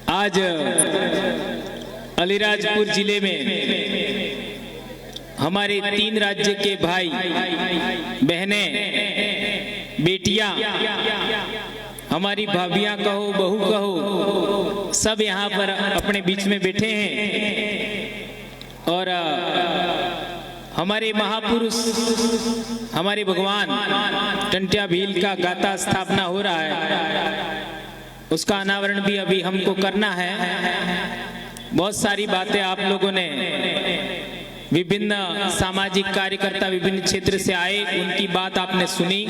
आज अलीराजपुर जिले में हमारे 3 राज्य के भाई बहनें, बेटियां, हमारी भाभियां कहो, बहू कहो, सब यहाँ पर अपने बीच में बैठे हैं। और हमारे महापुरुष, हमारे भगवान टंट्या भील का गाथा स्थापना हो रहा है, उसका अनावरण भी अभी हमको करना है। बहुत सारी बातें आप लोगों ने, विभिन्न सामाजिक कार्यकर्ता विभिन्न क्षेत्र से आए, उनकी बात आपने सुनी।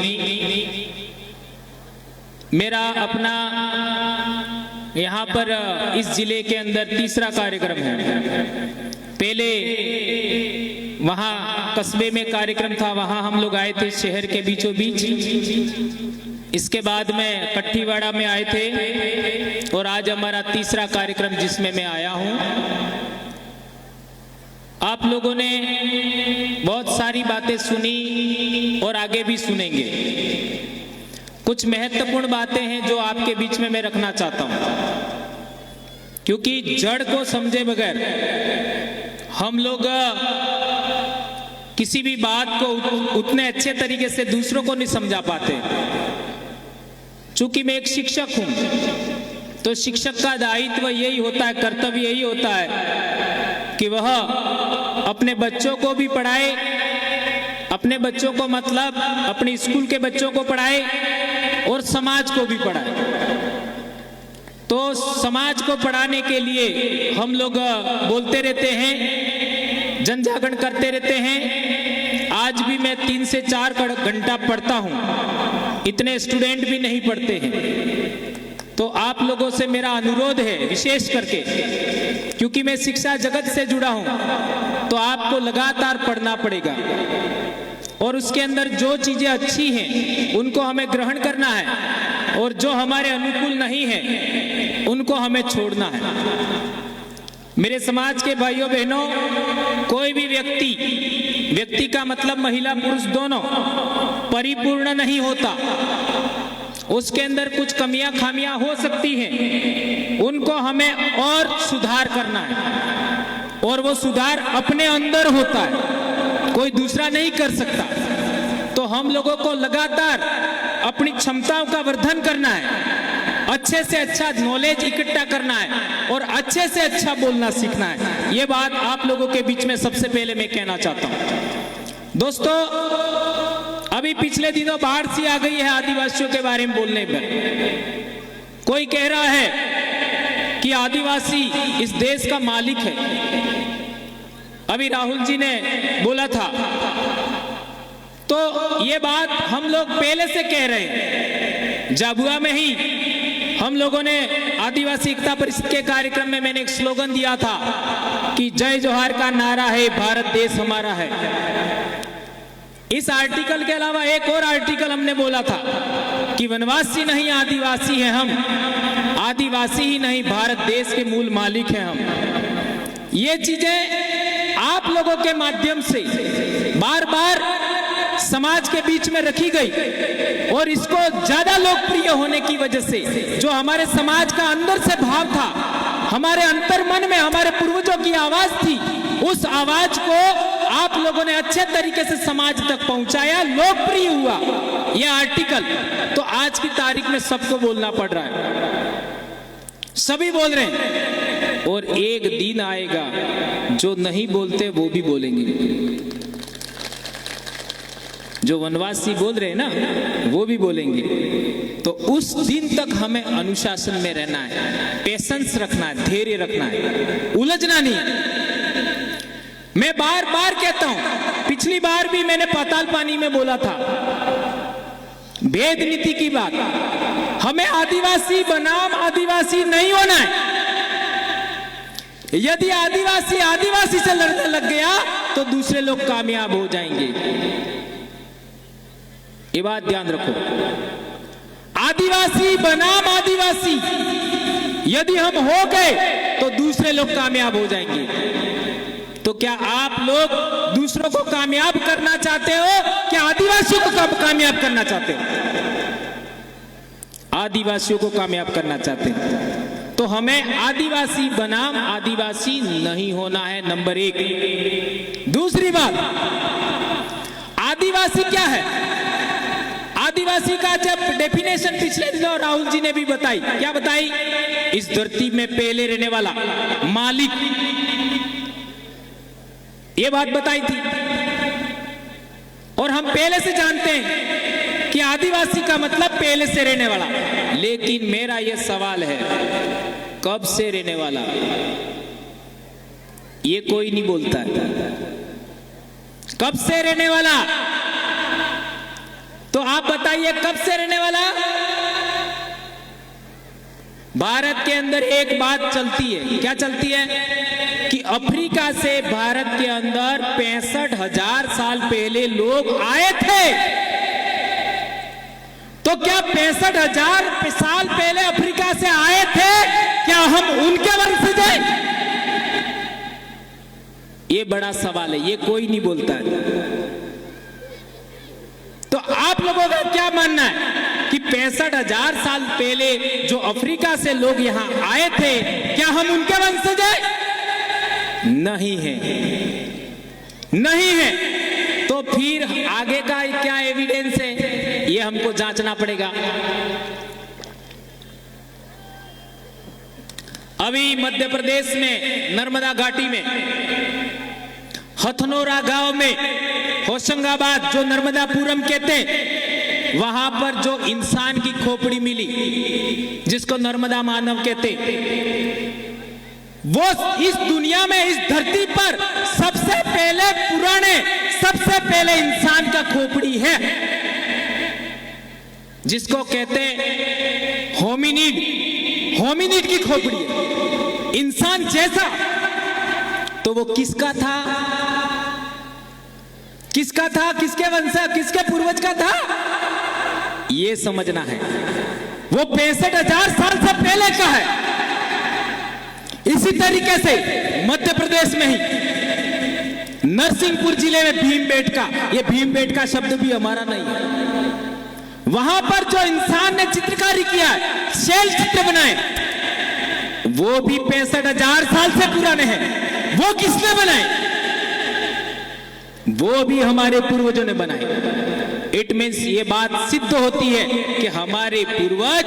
मेरा अपना यहाँ पर इस जिले के अंदर तीसरा कार्यक्रम है। पहले वहाँ कस्बे में कार्यक्रम था, वहाँ हम लोग आए थे शहर के बीचों बीच। इसके बाद में कट्ठीवाड़ा में आए थे और आज हमारा तीसरा कार्यक्रम जिसमें मैं आया हूँ। आप लोगों ने बहुत सारी बातें सुनी और आगे भी सुनेंगे। कुछ महत्वपूर्ण बातें हैं जो आपके बीच में मैं रखना चाहता हूँ, क्योंकि जड़ को समझे बगैर हम लोग किसी भी बात को उतने अच्छे तरीके से दूसरों को नहीं समझा पाते। चूंकि मैं एक शिक्षक हूं, तो शिक्षक का दायित्व यही होता है, कर्तव्य यही होता है कि वह अपने बच्चों को भी पढ़ाए, अपने बच्चों को मतलब अपने स्कूल के बच्चों को पढ़ाए और समाज को भी पढ़ाए। तो समाज को पढ़ाने के लिए हम लोग बोलते रहते हैं, जन जागरण करते रहते हैं। आज भी मैं 3 से 4 घंटा पढ़ता हूं, इतने स्टूडेंट भी नहीं पढ़ते हैं। तो आप लोगों से मेरा अनुरोध है, विशेष करके क्योंकि मैं शिक्षा जगत से जुड़ा हूं, तो आपको लगातार पढ़ना पड़ेगा और उसके अंदर जो चीजें अच्छी हैं उनको हमें ग्रहण करना है और जो हमारे अनुकूल नहीं है उनको हमें छोड़ना है। मेरे समाज के भाइयों बहनों, कोई भी व्यक्ति का मतलब महिला पुरुष दोनों परिपूर्ण नहीं होता। उसके अंदर कुछ कमियां खामियां हो सकती हैं, उनको हमें और सुधार करना है और वो सुधार अपने अंदर होता है, कोई दूसरा नहीं कर सकता। तो हम लोगों को लगातार अपनी क्षमताओं का वर्धन करना है, अच्छे से अच्छा नॉलेज इकट्ठा करना है और अच्छे से अच्छा बोलना सीखना है। ये बात आप लोगों के बीच में सबसे पहले मैं कहना चाहता हूं। दोस्तों, अभी पिछले दिनों बाढ़ सी आ गई है आदिवासियों के बारे में बोलने पर। कोई कह रहा है कि आदिवासी इस देश का मालिक है। अभी राहुल जी ने बोला था, तो ये बात हम लोग पहले से कह रहे हैं। झाबुआ में ही हम लोगों ने आदिवासी एकता परिषद के कार्यक्रम में मैंने एक स्लोगन दिया था कि जय जोहार का नारा है, भारत देश हमारा है। इस आर्टिकल के अलावा एक और आर्टिकल हमने बोला था कि वनवासी नहीं आदिवासी हैं हम, आदिवासी ही नहीं भारत देश के मूल मालिक हैं हम। ये चीजें आप लोगों के माध्यम से बार बार समाज के बीच में रखी गई और इसको ज्यादा लोकप्रिय होने की वजह से जो हमारे समाज का अंदर से भाव था, हमारे अंतर मन में हमारे पूर्वजों की आवाज थी, उस आवाज को आप लोगों ने अच्छे तरीके से समाज तक पहुंचाया, लोकप्रिय हुआ यह आर्टिकल। तो आज की तारीख में सबको बोलना पड़ रहा है, सभी बोल रहे हैं और एक दिन आएगा जो नहीं बोलते वो भी बोलेंगे। जो वनवासी बोल रहे हैं ना, वो भी बोलेंगे। तो उस दिन तक हमें अनुशासन में रहना है, पेशेंस रखना है, धैर्य रखना है, उलझना नहीं। मैं बार बार कहता हूं, पिछली बार भी मैंने पाताल पानी में बोला था भेद नीति की बात। हमें आदिवासी बनाम आदिवासी नहीं होना है। यदि आदिवासी आदिवासी से लड़ने लग गया तो दूसरे लोग कामयाब हो जाएंगे। ये बात ध्यान रखो। आदिवासी बनाम आदिवासी यदि हम हो गए तो दूसरे लोग कामयाब हो जाएंगे। तो क्या आप लोग दूसरों को कामयाब करना चाहते हो, क्या आदिवासियों को कामयाब करना चाहते हो? आदिवासियों को कामयाब करना चाहते हैं। तो हमें आदिवासी बनाम आदिवासी नहीं होना है, नंबर 1। दूसरी बात, आदिवासी क्या है? आदिवासी का जब डेफिनेशन पिछले दिनों राहुल जी ने भी बताई, क्या बताई? इस धरती में पहले रहने वाला मालिक, ये बात बताई थी। और हम पहले से जानते हैं कि आदिवासी का मतलब पहले से रहने वाला। लेकिन मेरा यह सवाल है, कब से रहने वाला? ये कोई नहीं बोलता है। कब से रहने वाला? तो आप बताइए, कब से रहने वाला? भारत के अंदर एक बात चलती है, क्या चलती है? कि अफ्रीका से भारत के अंदर 65,000 साल पहले लोग आए थे। तो क्या 65,000 साल पहले अफ्रीका से आए थे, क्या हम उनके वंशज हैं? ये बड़ा सवाल है, ये कोई नहीं बोलता है। तो आप लोगों का क्या मानना है कि 65,000 साल पहले जो अफ्रीका से लोग यहां आए थे, क्या हम उनके वंशज हैं? नहीं है, नहीं है। तो फिर आगे का क्या एविडेंस है, ये हमको जांचना पड़ेगा। अभी मध्य प्रदेश में नर्मदा घाटी में हथनोरा गांव में, होशंगाबाद जो नर्मदापुरम कहते हैं, वहां पर जो इंसान की खोपड़ी मिली, जिसको नर्मदा मानव कहते, वो इस दुनिया में, इस धरती पर सबसे पहले पुराने, सबसे पहले इंसान का खोपड़ी है, जिसको कहते होमिनिड। होमिनिड की खोपड़ी है, इंसान जैसा। तो वो किसका था? किसका था? किसके वंश, किसके पूर्वज का था? ये समझना है। वो 65,000 साल से पहले का है। इसी तरीके से मध्य प्रदेश में ही नरसिंहपुर जिले में भीमबेटका, ये भीमबेटका शब्द भी हमारा नहीं है। वहां पर जो इंसान ने चित्रकारी किया है, शैल चित्र बनाए, वो भी 65,000 साल से पुराने हैं। वो किसने बनाए? वो भी हमारे पूर्वजों ने बनाए। इट मीन्स ये बात सिद्ध होती है कि हमारे पूर्वज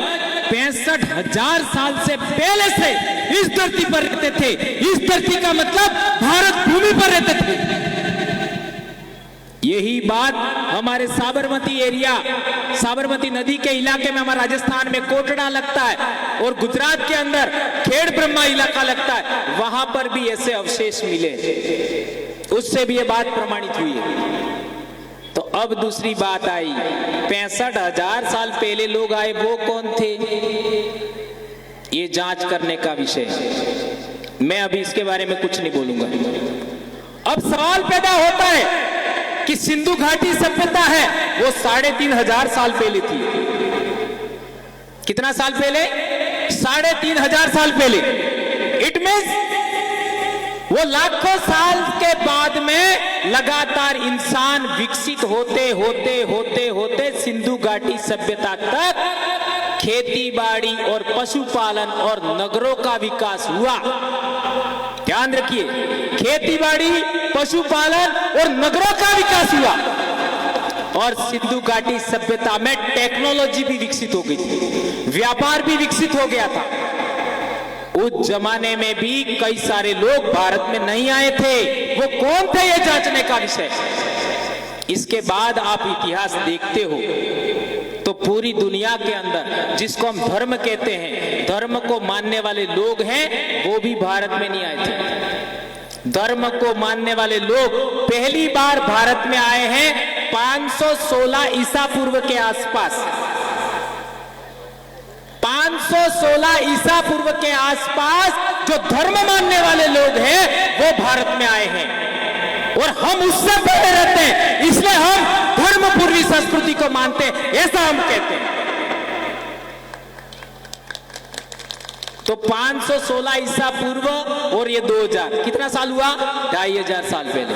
65,000 साल से पहले से इस धरती पर रहते थे। इस धरती का मतलब भारत भूमि पर रहते थे। यही बात हमारे साबरमती एरिया, साबरमती नदी के इलाके में, हमारा राजस्थान में कोटड़ा लगता है और गुजरात के अंदर खेड़ ब्रह्मा इलाका लगता है, वहां पर भी ऐसे अवशेष मिले, उससे भी ये बात प्रमाणित हुई है। तो अब दूसरी बात आई, 65,000 साल पहले लोग आए, वो कौन थे? ये जांच करने का विषय है। मैं अभी इसके बारे में कुछ नहीं बोलूंगा। अब सवाल पैदा होता है कि सिंधु घाटी सभ्यता है, वो 3,500 साल पहले थी। कितना साल पहले? 3,500 साल पहले। इट मीन्स वो लाखों साल के बाद में लगातार इंसान विकसित होते होते होते होते सिंधु घाटी सभ्यता तक खेती बाड़ी और पशुपालन और नगरों का विकास हुआ। ध्यान रखिए, खेती बाड़ी, पशुपालन और नगरों का विकास हुआ। और सिंधु घाटी सभ्यता में टेक्नोलॉजी भी विकसित हो गई थी, व्यापार भी विकसित हो गया था। उस जमाने में भी कई सारे लोग भारत में नहीं आए थे। वो कौन थे, ये जांचने का विषय। इसके बाद आप इतिहास देखते हो तो पूरी दुनिया के अंदर जिसको हम धर्म कहते हैं, धर्म को मानने वाले लोग हैं, वो भी भारत में नहीं आए थे। धर्म को मानने वाले लोग पहली बार भारत में आए हैं 516 ईसा पूर्व के आसपास। 516 ईसा पूर्व के आसपास जो धर्म मानने वाले लोग हैं, वो भारत में आए हैं। और हम उससे पहले रहते हैं, इसलिए हम धर्म पूर्वी संस्कृति को मानते हैं, ऐसा हम कहते हैं। तो 516 ईसा पूर्व और ये 2000, कितना साल हुआ? 2,500 साल पहले।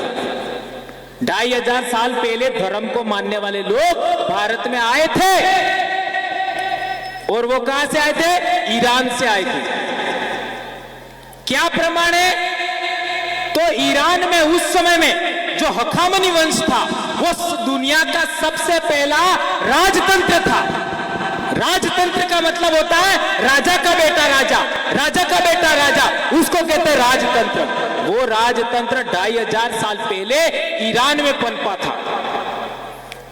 2,500 साल पहले धर्म को मानने वाले लोग भारत में आए थे। और वो कहां से आए थे? ईरान से आए थे। क्या प्रमाण है? तो ईरान में उस समय में जो हखामनी वंश था वो दुनिया का सबसे पहला राजतंत्र था। राजतंत्र का मतलब होता है राजा का बेटा राजा, राजा का बेटा राजा, उसको कहते हैं राजतंत्र। वो राजतंत्र 2500 साल पहले ईरान में पनपा था।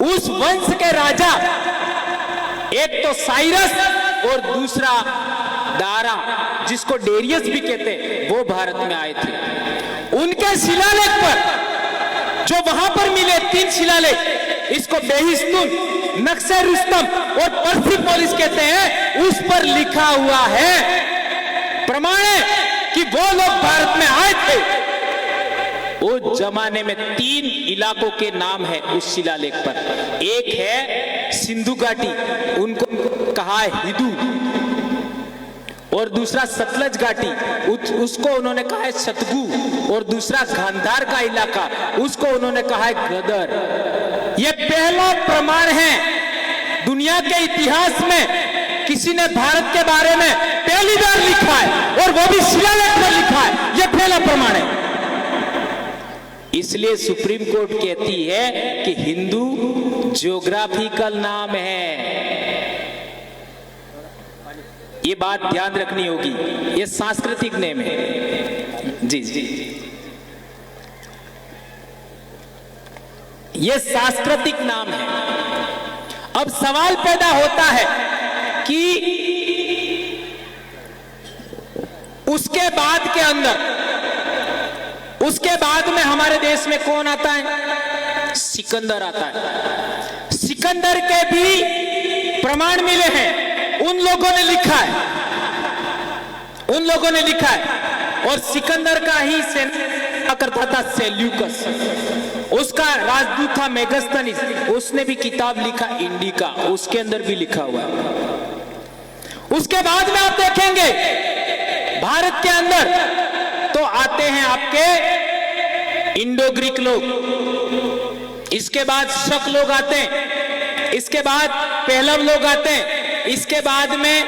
उस वंश के राजा एक तो साइरस और दूसरा दारा, जिसको डेरियस भी कहते हैं, वो भारत में आए थे। उनके शिलालेख पर जो वहां पर मिले 3 शिलालेख, इसको बेहिस्तून, नक्शे रुस्तम और पर्सिपोलिस कहते हैं, उस पर लिखा हुआ है, प्रमाण है कि वो लोग भारत में आए थे। उस जमाने में 3 इलाकों के नाम है उस शिलालेख पर। एक है सिंधु घाटी, उनको कहा है हिदू, और दूसरा सतलज घाटी, उसको उन्होंने कहा है शतगु, और दूसरा गांधार का इलाका, उसको उन्होंने कहा है गदर। यह पहला प्रमाण है दुनिया के इतिहास में किसी ने भारत के बारे में पहली बार लिखा है, और वो भी शिलालेख में लिखा है। यह पहला प्रमाण है। इसलिए सुप्रीम कोर्ट कहती है कि हिंदू ज्योग्राफिकल नाम है। ये बात ध्यान रखनी होगी, ये सांस्कृतिक नेम है। जी जी, ये सांस्कृतिक नाम है। अब सवाल पैदा होता है कि उसके बाद के अंदर, उसके बाद में हमारे देश में कौन आता है? सिकंदर आता है। सिकंदर के भी प्रमाण मिले हैं, उन लोगों ने लिखा है, उन लोगों ने लिखा है। और सिकंदर का ही सेना करता था सेल्यूकस, उसका राजदूत था मेगस्थनीस, उसने भी किताब लिखा इंडिका, उसके अंदर भी लिखा हुआ है। उसके बाद में आप देखेंगे भारत के अंदर तो आते हैं आपके इंडो ग्रीक लोग, इसके बाद शक लोग आते हैं, इसके बाद पहलव लोग आते हैं, इसके बाद में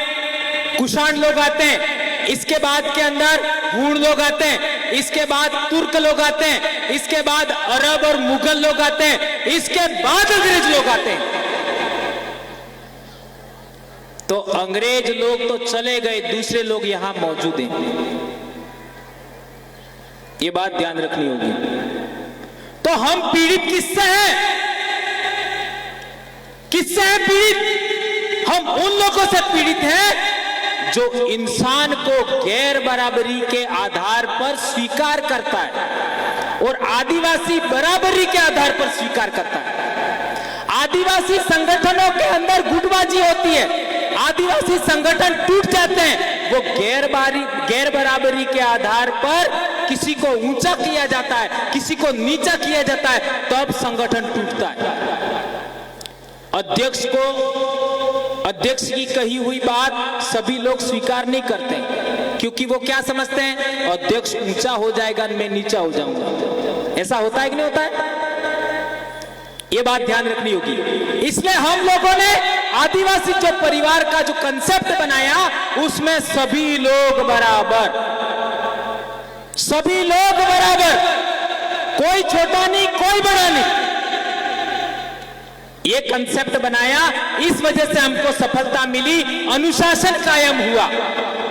कुषाण लोग आते हैं, इसके बाद के अंदर हूण लोग आते हैं, इसके बाद तुर्क लोग आते हैं, इसके बाद अरब और मुगल लोग आते हैं, इसके बाद अंग्रेज लोग आते हैं। तो अंग्रेज लोग तो चले गए, दूसरे लोग यहां मौजूद हैं। ये बात ध्यान रखनी होगी। तो हम पीड़ित किससे हैं? किससे हैं पीड़ित? हम उन लोगों से पीड़ित हैं जो इंसान को गैर बराबरी के आधार पर स्वीकार करता है, और आदिवासी बराबरी के आधार पर स्वीकार करता है। आदिवासी संगठनों के अंदर गुटबाजी होती है, आदिवासी संगठन टूट जाते हैं, वो गैर बराबरी के आधार पर किसी को ऊंचा किया जाता है, किसी को नीचा किया जाता है, तब संगठन टूटता है। अध्यक्ष की कही हुई बात सभी लोग स्वीकार नहीं करते, क्योंकि वो क्या समझते हैं, अध्यक्ष ऊंचा हो जाएगा, मैं नीचा हो जाऊंगा। ऐसा होता है कि नहीं होता है? ये बात ध्यान रखनी होगी। इसलिए हम लोगों ने आदिवासी जो परिवार का जो कंसेप्ट बनाया, उसमें सभी लोग बराबर, सभी लोग बराबर, कोई छोटा नहीं, कोई बड़ा नहीं, ये कंसेप्ट बनाया। इस वजह से हमको सफलता मिली, अनुशासन कायम हुआ।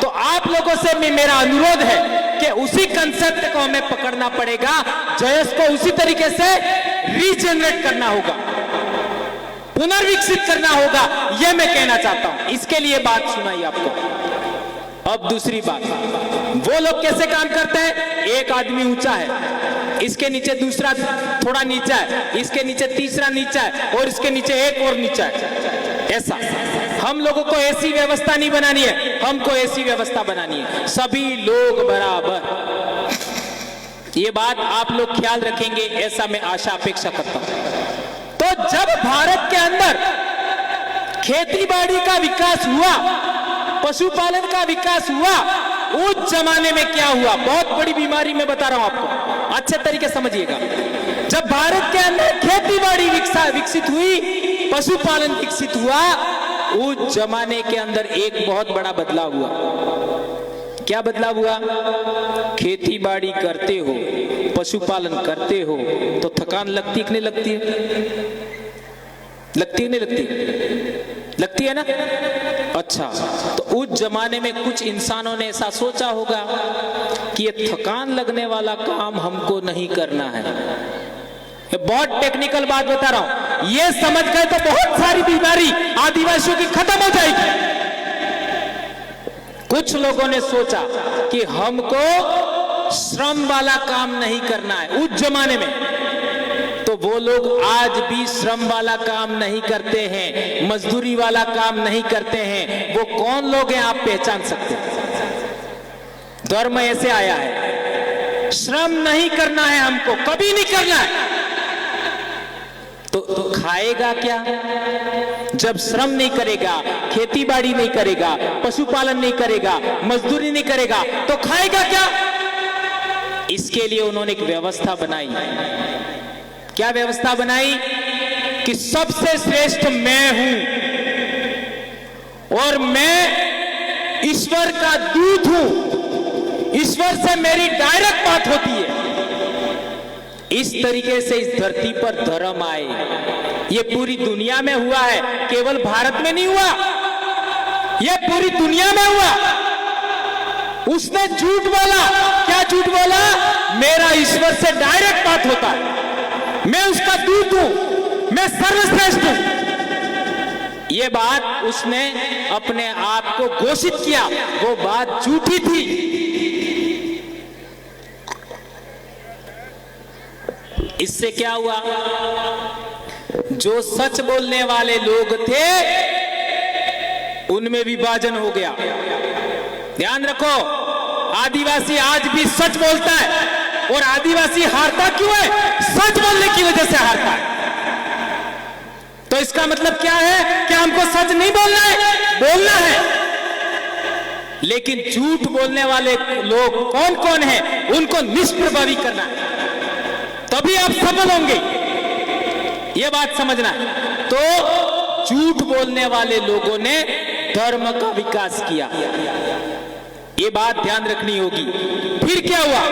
तो आप लोगों से मेरा अनुरोध है कि उसी कंसेप्ट को हमें पकड़ना पड़ेगा, जयस को उसी तरीके से रीजनरेट करना होगा, पुनर्विकसित करना होगा, यह मैं कहना चाहता हूं। इसके लिए बात सुनाई आपको। अब दूसरी बात, वो लोग कैसे काम करते हैं? एक आदमी ऊंचा है, इसके नीचे दूसरा थोड़ा नीचा है, इसके नीचे तीसरा नीचा है, और इसके नीचे एक और नीचा है। ऐसा हम लोगों को ऐसी व्यवस्था नहीं बनानी है, हमको ऐसी व्यवस्था बनानी है, सभी लोग बराबर। ये बात आप लोग ख्याल रखेंगे, ऐसा मैं आशा अपेक्षा करता हूं। तो जब भारत के अंदर खेती बाड़ी का विकास हुआ, पशुपालन का विकास हुआ, उस जमाने में क्या हुआ? बहुत बड़ी बीमारी मैं बता रहा हूं आपको, अच्छे तरीके समझिएगा। जब भारत के अंदर खेती बाड़ी विकसित हुई, पशुपालन विकसित हुआ, उस जमाने के अंदर एक बहुत बड़ा बदलाव हुआ। क्या बदलाव हुआ? खेती बाड़ी करते हो, पशुपालन करते हो तो थकान लगती है कि नहीं लगती है? लगती है नहीं लगती? लगती है ना? अच्छा, तो उस जमाने में कुछ इंसानों ने ऐसा सोचा होगा कि ये थकान लगने वाला काम हमको नहीं करना है। ये बहुत टेक्निकल बात बता रहा हूं, ये समझ गए तो बहुत सारी बीमारी आदिवासियों की खत्म हो जाएगी। कुछ लोगों ने सोचा कि हमको श्रम वाला काम नहीं करना है उस जमाने में, तो वो लोग आज भी श्रम वाला काम नहीं करते हैं, मजदूरी वाला काम नहीं करते हैं। वो कौन लोग हैं आप पहचान सकते हैं? धर्म ऐसे आया है, श्रम नहीं करना है हमको, कभी नहीं करना है। तो खाएगा क्या? जब श्रम नहीं करेगा, खेती बाड़ी नहीं करेगा, पशुपालन नहीं करेगा, मजदूरी नहीं करेगा, तो खाएगा क्या? इसके लिए उन्होंने एक व्यवस्था बनाई। क्या व्यवस्था बनाई? कि सबसे श्रेष्ठ मैं हूं और मैं ईश्वर का दूत हूं, ईश्वर से मेरी डायरेक्ट बात होती है। इस तरीके से इस धरती पर धर्म आए। ये पूरी दुनिया में हुआ है, केवल भारत में नहीं हुआ, ये पूरी दुनिया में हुआ। उसने झूठ बोला। क्या झूठ बोला? मेरा ईश्वर से डायरेक्ट बात होता है, मैं उसका दूत हूं, मैं सर्वश्रेष्ठ हूं। ये बात उसने अपने आप को घोषित किया, वो बात झूठी थी। इससे क्या हुआ? जो सच बोलने वाले लोग थे उनमें विभाजन हो गया। ध्यान रखो, आदिवासी आज भी सच बोलता है, और आदिवासी हारता क्यों है? सच बोलने की वजह से हारता है। तो इसका मतलब क्या है? कि हमको सच नहीं बोलना है, बोलना है। लेकिन झूठ बोलने वाले लोग कौन कौन हैं, उनको निष्प्रभावी करना है, तभी आप सफल होंगे। यह बात समझना है। तो झूठ बोलने वाले लोगों ने धर्म का विकास किया, ये बात ध्यान रखनी होगी। फिर क्या हुआ?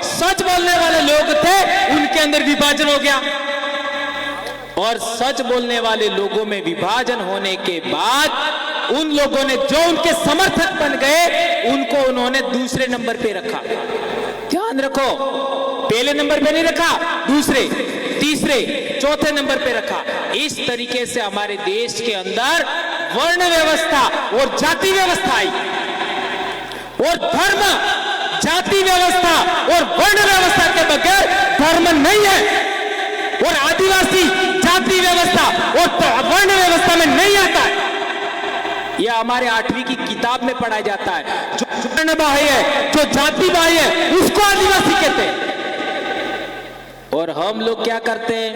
सच बोलने वाले लोग थे, उनके अंदर विभाजन हो गया, और सच बोलने वाले लोगों में विभाजन होने के बाद उन लोगों ने जो उनके समर्थक बन गए, उनको उन्होंने दूसरे नंबर पे रखा। ध्यान रखो, पहले नंबर पे नहीं रखा, दूसरे, तीसरे, चौथे नंबर पे रखा। इस तरीके से हमारे देश के अंदर वर्ण व्यवस्था और जाति व्यवस्था आई, और धर्म, जाति व्यवस्था और वर्ण व्यवस्था के बगैर धर्म नहीं है, और आदिवासी जाति व्यवस्था और वर्ण व्यवस्था में नहीं आता है। यह हमारे 8वीं की किताब में पढ़ाया जाता है। जो वर्ण बाह्य है, जो जाति बाह्य है, उसको आदिवासी कहते हैं। और हम लोग क्या करते हैं?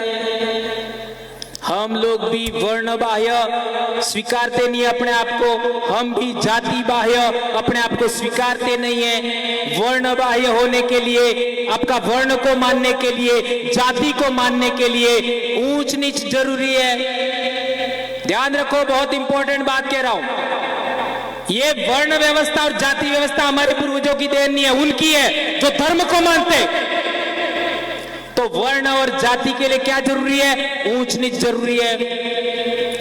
हम लोग भी वर्ण बाह्य स्वीकारते नहीं अपने आप को, हम भी जाति बाह्य अपने आप को स्वीकारते नहीं है। वर्ण बाह्य होने के लिए, आपका वर्ण को मानने के लिए, जाति को मानने के लिए ऊंच नीच जरूरी है। ध्यान रखो, बहुत इंपॉर्टेंट बात कह रहा हूं। ये वर्ण व्यवस्था और जाति व्यवस्था हमारे पूर्वजों की देन नहीं है, उनकी है, जो धर्म को मानते। तो वर्ण और जाति के लिए क्या जरूरी है? ऊंच नीच जरूरी है।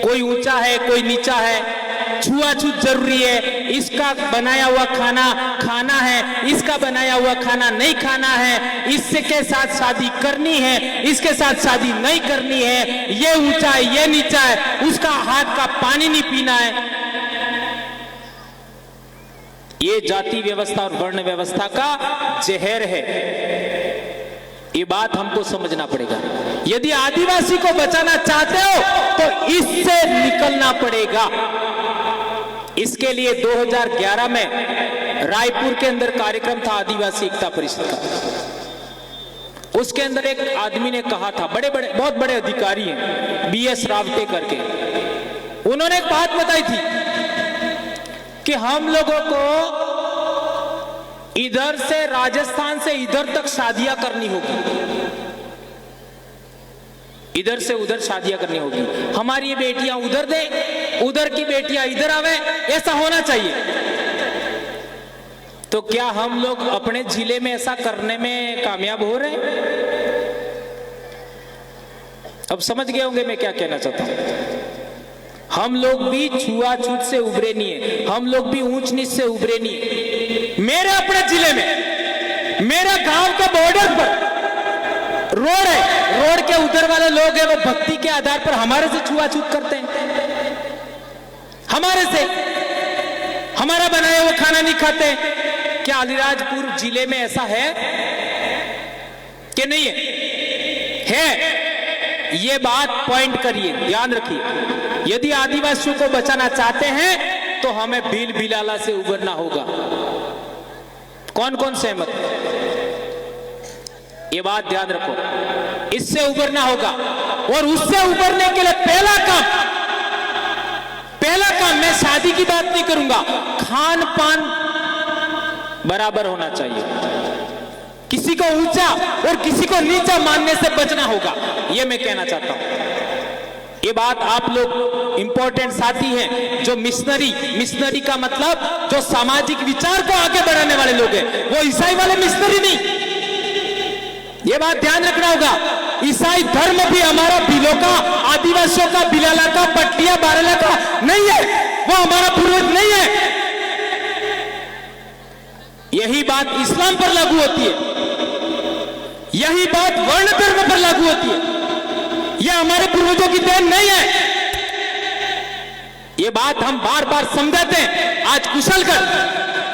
कोई ऊंचा है, कोई नीचा है, छुआछूत जरूरी है। इसका बनाया हुआ खाना खाना है, इसका बनाया हुआ खाना नहीं खाना है, इससे के साथ शादी करनी है, इसके साथ शादी नहीं करनी है, ये ऊंचा है, ये नीचा है, उसका हाथ का पानी नहीं पीना है। ये जाति व्यवस्था और वर्ण व्यवस्था का जहर है। ये बात हमको समझना पड़ेगा। यदि आदिवासी को बचाना चाहते हो तो इससे निकलना पड़ेगा। इसके लिए 2011 में रायपुर के अंदर कार्यक्रम था आदिवासी एकता परिषद का। उसके अंदर एक आदमी ने कहा था, बड़े बड़े बहुत बड़े अधिकारी हैं, BS रावते करके, उन्होंने एक बात बताई थी कि हम लोगों को इधर से राजस्थान से इधर तक शादियां करनी होगी, इधर से उधर शादियां करनी होगी। हमारी ये बेटियां उधर दे, उधर की बेटियां इधर आवे, ऐसा होना चाहिए। तो क्या हम लोग अपने जिले में ऐसा करने में कामयाब हो रहे हैं? अब समझ गए होंगे मैं क्या कहना चाहता हूं। हम लोग भी छुआछूत से उभरे नहीं है, हम लोग भी ऊंच नीच से उभरे नहीं है। मेरे अपने जिले में, मेरा गांव के बॉर्डर पर रोड है, रोड के उधर वाले लोग हैं, वो भक्ति के आधार पर हमारे से छुआछूत करते हैं, हमारे से हमारा बनाया हुआ खाना नहीं खाते। क्या अलीराजपुर जिले में ऐसा है कि नहीं है? ये बात पॉइंट करिए, ध्यान रखिए। यदि आदिवासियों को बचाना चाहते हैं तो हमें भील भिलाला से उबरना होगा। कौन कौन सहमत है? ये बात ध्यान रखो, इससे उबरना होगा। और उससे उबरने के लिए पहला काम, मैं शादी की बात नहीं करूंगा, खान पान बराबर होना चाहिए। किसी को ऊंचा और किसी को नीचा मानने से बचना होगा, यह मैं कहना चाहता हूं। ये बात आप लोग इंपॉर्टेंट साथी हैं, जो मिशनरी का मतलब जो सामाजिक विचार को आगे बढ़ाने वाले लोग हैं, वो ईसाई वाले मिशनरी नहीं। ये बात ध्यान रखना होगा। ईसाई धर्म भी हमारा भीलों का, आदिवासियों का, बिलाला का, पटलिया बारेला का नहीं है, वो हमारा पूर्वज नहीं है। यही बात इस्लाम पर लागू होती है, यही बात वर्ण धर्म पर लागू होती है। यह हमारे पूर्वजों की देन नहीं है। यह बात हम बार बार समझाते हैं। आज कुशलगढ़,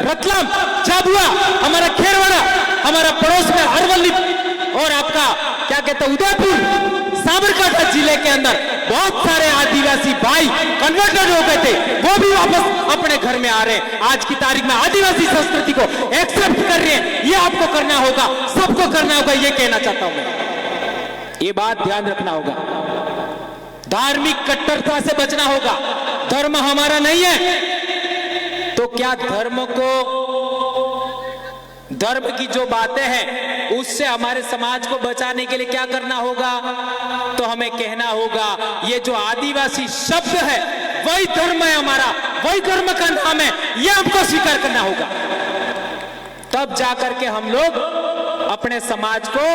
रतलाम, झाबुआ, हमारा खेरवाड़ा, हमारा पड़ोस में अरवली और आपका क्या कहते हैं उदयपुर, साबरकांठा जिले के अंदर बहुत सारे आदिवासी भाई कन्वर्टेड हो गए थे, वो भी वापस अपने घर में आ रहे हैं। आज की तारीख में आदिवासी संस्कृति को एक्सेप्ट कर रहे हैं। ये आपको करना होगा, सबको करना होगा, ये कहना चाहता हूं मैं। ये बात ध्यान रखना होगा। धार्मिक कट्टरता से बचना होगा। धर्म हमारा नहीं है तो क्या धर्म की जो बातें हैं उससे हमारे समाज को बचाने के लिए क्या करना होगा? तो हमें कहना होगा ये जो आदिवासी शब्द है वही धर्म है हमारा, वही धर्म का नाम है, ये हमको स्वीकार करना होगा। तब जाकर के हम लोग अपने समाज को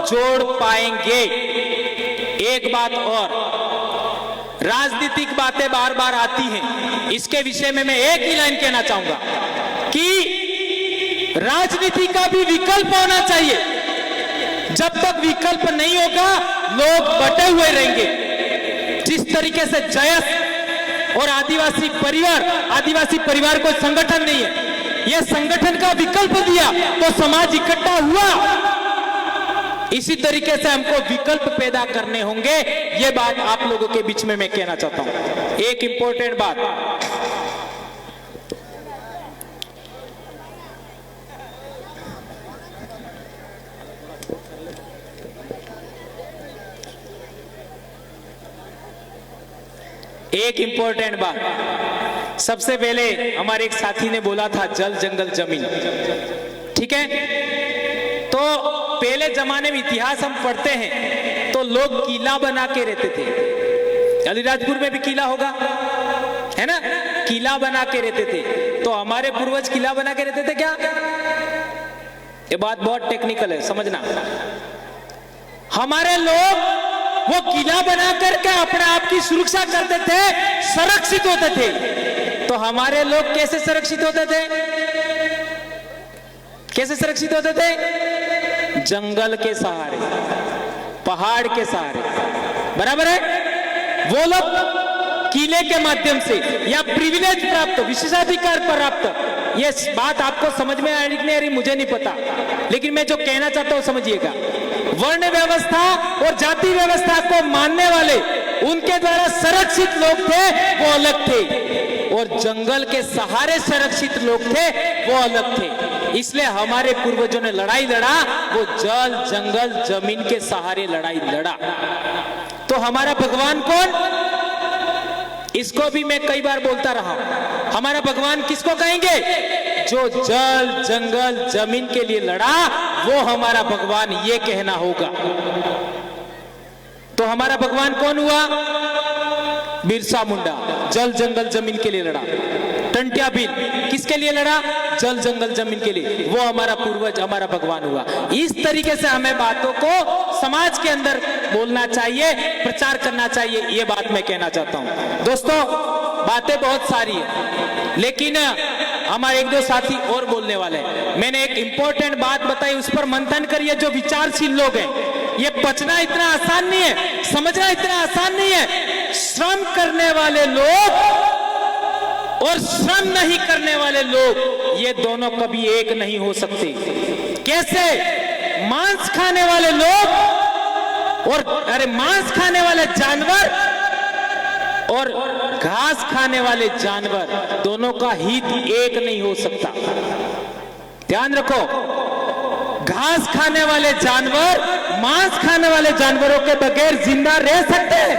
जोड़ पाएंगे। एक बात और, राजनीतिक बातें बार बार आती हैं, इसके विषय में मैं एक ही लाइन कहना चाहूंगा कि राजनीति का भी विकल्प होना चाहिए। जब तक विकल्प नहीं होगा लोग बटे हुए रहेंगे। जिस तरीके से जयस और आदिवासी परिवार कोई संगठन नहीं है, यह संगठन का विकल्प दिया तो समाज इकट्ठा हुआ। इसी तरीके से हमको विकल्प पैदा करने होंगे। यह बात आप लोगों के बीच में मैं कहना चाहता हूं। एक इंपॉर्टेंट बात, सबसे पहले हमारे एक साथी ने बोला था जल जंगल जमीन, ठीक है? तो पहले जमाने में इतिहास हम पढ़ते हैं तो लोग किला बना के रहते थे। अलीराजपुर में भी किला होगा, है ना? किला बना के रहते थे। तो हमारे पूर्वज किला बना के रहते थे क्या? ये बात बहुत टेक्निकल है, समझना। हमारे लोग वो किला बना करके अपने आप की सुरक्षा करते थे, संरक्षित होते थे। तो हमारे लोग कैसे सुरक्षित होते थे? कैसे सुरक्षित होते थे? जंगल के सहारे, पहाड़ के सहारे, बराबर है? वो लोग किले के माध्यम से या प्रिविलेज प्राप्त, विशेषाधिकार प्राप्त। ये बात आपको समझ में आ रही नहीं आ रही मुझे नहीं पता, लेकिन मैं जो कहना चाहता हूं समझिएगा। वर्ण व्यवस्था और जाति व्यवस्था को मानने वाले उनके द्वारा संरक्षित लोग थे, वो अलग थे, और जंगल के सहारे संरक्षित लोग थे, वो अलग थे। इसलिए हमारे पूर्वजों ने लड़ाई लड़ा, वो जल जंगल जमीन के सहारे लड़ाई लड़ा। तो हमारा भगवान कौन? इसको भी मैं कई बार बोलता रहा हूं। हमारा भगवान किसको कहेंगे? जो जल जंगल जमीन के लिए लड़ा, वो हमारा भगवान, ये कहना होगा। तो हमारा भगवान कौन हुआ? बिरसा मुंडा, जल जंगल जमीन के लिए लड़ा। टंटिया बिल किसके लिए लड़ा? जल जंगल जमीन के लिए। वो हमारा पूर्वज, हमारा भगवान हुआ। इस तरीके से हमें बातों को समाज के अंदर बोलना चाहिए, प्रचार करना चाहिए, ये बात मैं कहना चाहता हूं। दोस्तों, बातें बहुत सारी है, लेकिन हमारे एक दो साथी और बोलने वाले हैं। मैंने एक इंपॉर्टेंट बात बताई, उस पर मंथन करिए। जो विचारशील लोग हैं, ये पचना इतना आसान नहीं है, समझना इतना आसान नहीं है। श्रम करने वाले लोग और श्रम नहीं करने वाले लोग, ये दोनों कभी एक नहीं हो सकते। कैसे? मांस खाने वाले लोग और मांस खाने वाले जानवर और घास खाने वाले जानवर, दोनों का हित एक नहीं हो सकता। ध्यान रखो, घास खाने वाले जानवर मांस खाने वाले जानवरों के बगैर जिंदा रह सकते हैं।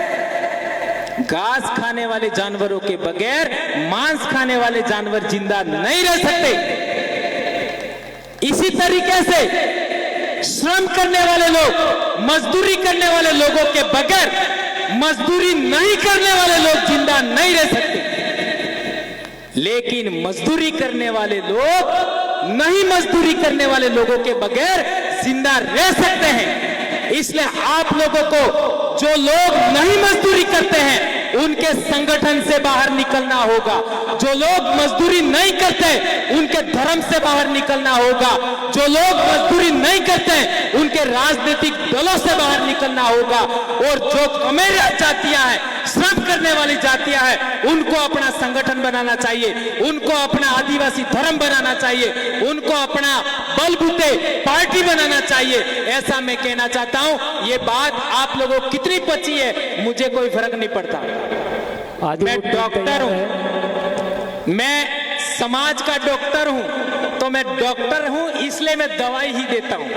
घास खाने वाले जानवरों के बगैर मांस खाने वाले जानवर जिंदा नहीं रह सकते। इसी तरीके से श्रम करने वाले लोग, मजदूरी करने वाले लोगों के बगैर मजदूरी नहीं करने वाले लोग जिंदा नहीं रह सकते। लेकिन मजदूरी करने वाले लोग नहीं मजदूरी करने वाले लोगों के बगैर जिंदा रह सकते हैं। इसलिए आप लोगों को, जो लोग नहीं मजदूरी करते हैं, उनके संगठन से बाहर निकलना होगा। जो लोग मजदूरी नहीं करते, उनके धर्म से बाहर निकलना होगा। जो लोग मजदूरी नहीं करते, उनके राजनीतिक दलों से बाहर निकलना होगा। और जो कमेरिया जातियां हैं, श्रम करने वाली जातियां हैं, उनको अपना संगठन बनाना चाहिए, उनको अपना आदिवासी धर्म बनाना चाहिए, उनको अपना बलबूते पार्टी बनाना चाहिए। ऐसा मैं कहना चाहता हूं। ये बात आप लोगों को कितनी पची है, मुझे कोई फर्क नहीं पड़ता। मैं डॉक्टर हूं, मैं समाज का डॉक्टर हूं, तो मैं डॉक्टर हूं, इसलिए मैं दवाई ही देता हूं।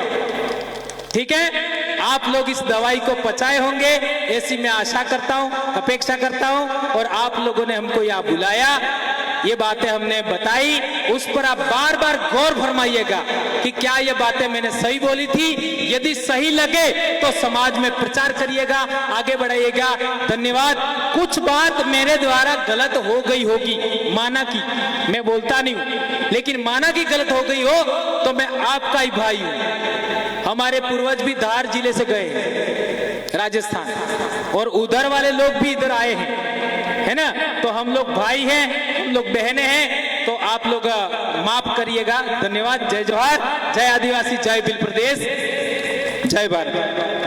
ठीक है? आप लोग इस दवाई को पचाए होंगे, ऐसी मैं आशा करता हूं, अपेक्षा करता हूं। और आप लोगों ने हमको यहाँ बुलाया, ये बातें हमने बताई, उस पर आप बार बार गौर फरमाइएगा कि क्या ये बातें मैंने सही बोली थी। यदि सही लगे तो समाज में प्रचार करिएगा, आगे बढ़ाइएगा। धन्यवाद। कुछ बात मेरे द्वारा गलत हो गई होगी, माना कि मैं बोलता नहीं हूं, लेकिन माना कि गलत हो गई हो तो मैं आपका ही भाई हूं। हमारे पूर्वज भी धार जिले से गए, राजस्थान, और उधर वाले लोग भी इधर आए हैं, है ना? तो हम लोग भाई हैं, हम लोग बहनें हैं, तो आप लोग माफ करिएगा। धन्यवाद। जय जोहार, जय आदिवासी, जय भील प्रदेश, जय भारत।